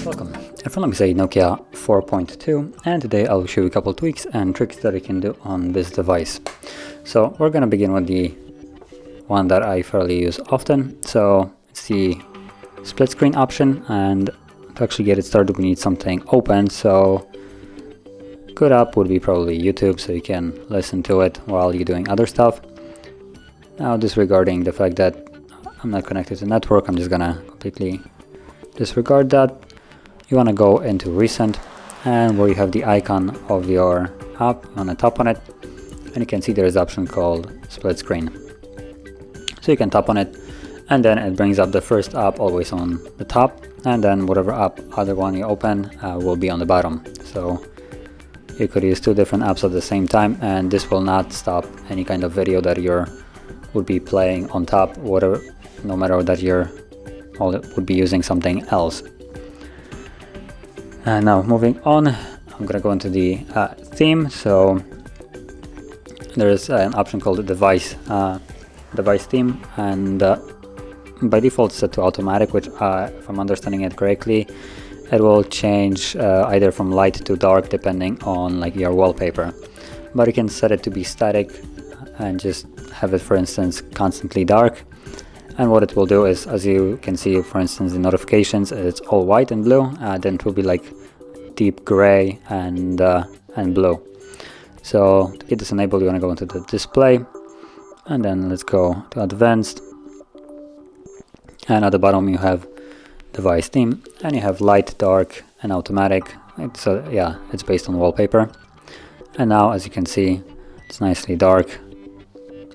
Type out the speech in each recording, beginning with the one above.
Welcome. In front of me is a NOKIA 4.2, and today I'll show you a couple tweaks and tricks that you can do on this device. So we're going to begin with the one that I fairly use often. So it's the split screen option, and to actually get it started we need something open. So good app would be probably YouTube, so you can listen to it while you're doing other stuff. Now, disregarding the fact that I'm not connected to network, I'm just gonna completely disregard that. You want to go into recent, and where you have the icon of your app, you want to tap on it, and you can see there is an option called split screen. So you can tap on it, and then it brings up the first app always on the top, and then whatever app other one you open will be on the bottom. So you could use two different apps at the same time, and this will not stop any kind of video that would be playing on top, whatever, no matter that would be using something else. And now moving on, I'm gonna go into the theme. So there is an option called device theme, and by default it's set to automatic, which if I'm understanding it correctly, it will change either from light to dark depending on like your wallpaper. But you can set it to be static and just have it, for instance, constantly dark. And what it will do is, as you can see, for instance, the notifications, it's all white and blue, then it will be like deep gray and blue. So to get this enabled, you want to go into the display, and then let's go to advanced, and at the bottom you have device theme, and you have light, dark, and automatic. It's based on wallpaper. And now, as you can see, it's nicely dark,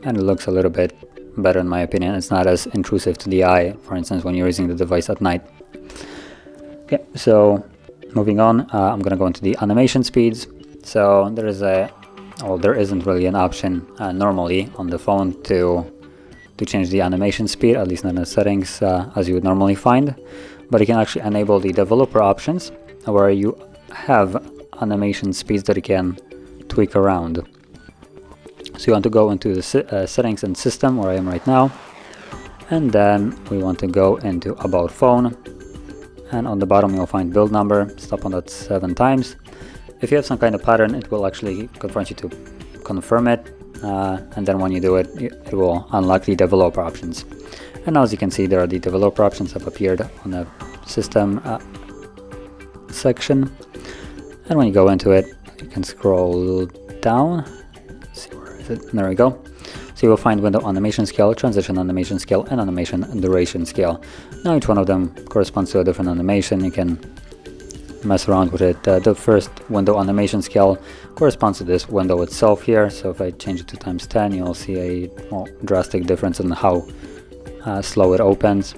and it looks a little bit better in my opinion. It's not as intrusive to the eye, for instance, when you're using the device at night. Okay, so moving on, I'm gonna go into the animation speeds. So there isn't really an option normally on the phone to change the animation speed, at least not in the settings as you would normally find. But you can actually enable the developer options, where you have animation speeds that you can tweak around. So you want to go into the settings and system, where I am right now, and then we want to go into about phone, and on the bottom you'll find build number. Stop on that 7 times. If you have some kind of pattern, it will actually confront you to confirm it, and then when you do it, it will unlock the developer options. And now, as you can see, there are the developer options have appeared on the system section, and when you go into it, you can scroll down. There we go. So you will find window animation scale, transition animation scale, and animation duration scale. Now each one of them corresponds to a different animation. You can mess around with it. The first window animation scale corresponds to this window itself here. So if I change it to ×10, you'll see a drastic difference in how slow it opens.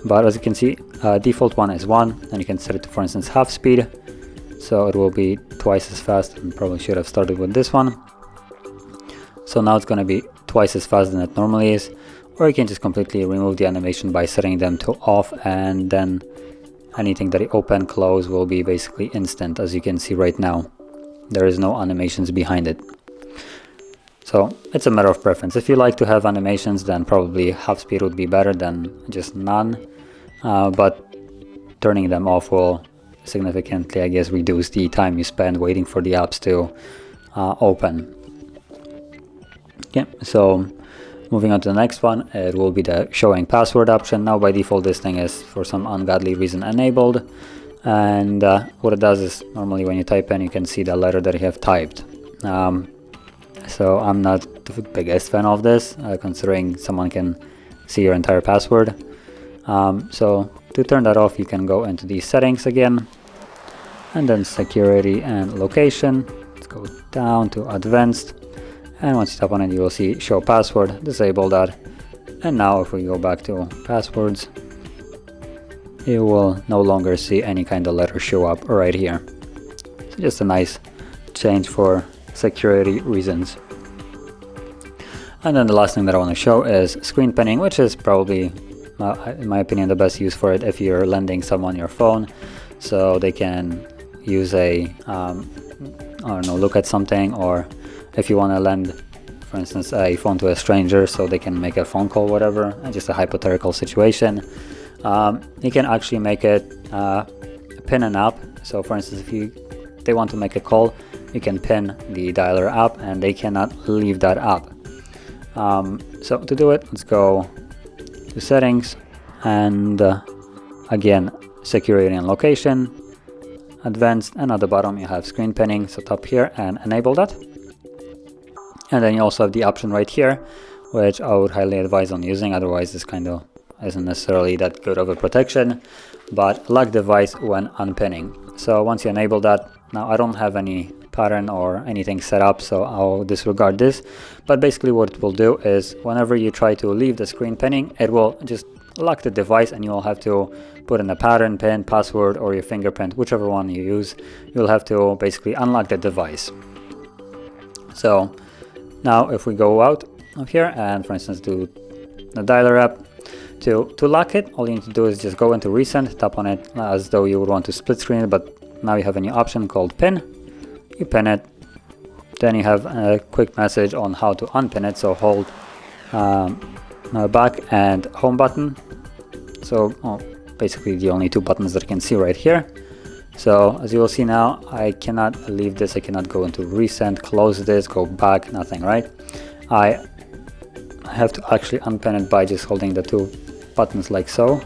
But as you can see, default one is 1, and you can set it to, for instance, half speed. So it will be twice as fast, and probably should have started with this one. So now it's going to be twice as fast than it normally is, or you can just completely remove the animation by setting them to off, and then anything that you open, close will be basically instant. As you can see right now, there is no animations behind it. So it's a matter of preference. If you like to have animations, then probably half speed would be better than just none, but turning them off will significantly, I guess, reduce the time you spend waiting for the apps to open. Okay, so moving on to the next one, it will be the showing password option. Now by default this thing is for some ungodly reason enabled, and what it does is, normally when you type in, you can see the letter that you have typed. So I'm not the biggest fan of this, considering someone can see your entire password. So to turn that off, you can go into the settings again, and then security and location. Let's go down to advanced. And once you tap on it, you will see show password. Disable that. And now if we go back to passwords, you will no longer see any kind of letter show up right here. So just a nice change for security reasons. And then the last thing that I want to show is screen pinning, which is probably, in my opinion, the best use for it if you're lending someone your phone, so they can use a, I don't know, look at something, or if you want to lend for instance, a phone to a stranger so they can make a phone call, whatever, just a hypothetical situation. You can actually make it pin an app. So for instance, if they want to make a call, you can pin the dialer app and they cannot leave that app. So to do it, let's go to settings and again, security and location, advanced, and at the bottom you have screen pinning. So tap here and enable that. And then you also have the option right here, which I would highly advise on using, otherwise this kind of isn't necessarily that good of a protection, but lock device when unpinning. So once you enable that, now I don't have any pattern or anything set up, so I'll disregard this, but basically what it will do is whenever you try to leave the screen pinning, it will just lock the device and you'll have to put in a pattern, pin, password, or your fingerprint, whichever one you use. You'll have to basically unlock the device. So now if we go out of here and for instance do the dialer app, to lock it, all you need to do is just go into recent, tap on it as though you would want to split screen it, but now you have a new option called pin. You pin it, then you have a quick message on how to unpin it, so hold back and home button. So basically the only two buttons that I can see right here. So as you will see now, I cannot leave this, I cannot go into recent, close this, go back, nothing, right? I have to actually unpin it by just holding the two buttons like so.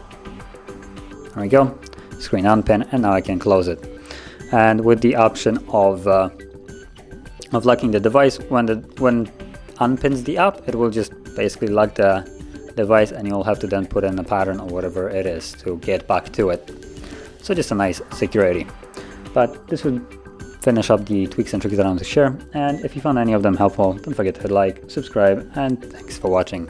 There we go, screen unpin, and now I can close it. And with the option of locking the device, when unpins the app, it will just basically lock the device and you'll have to then put in a pattern or whatever it is to get back to it. So just a nice security. But this would finish up the tweaks and tricks that I want to share, and if you found any of them helpful, don't forget to hit like, subscribe, and thanks for watching.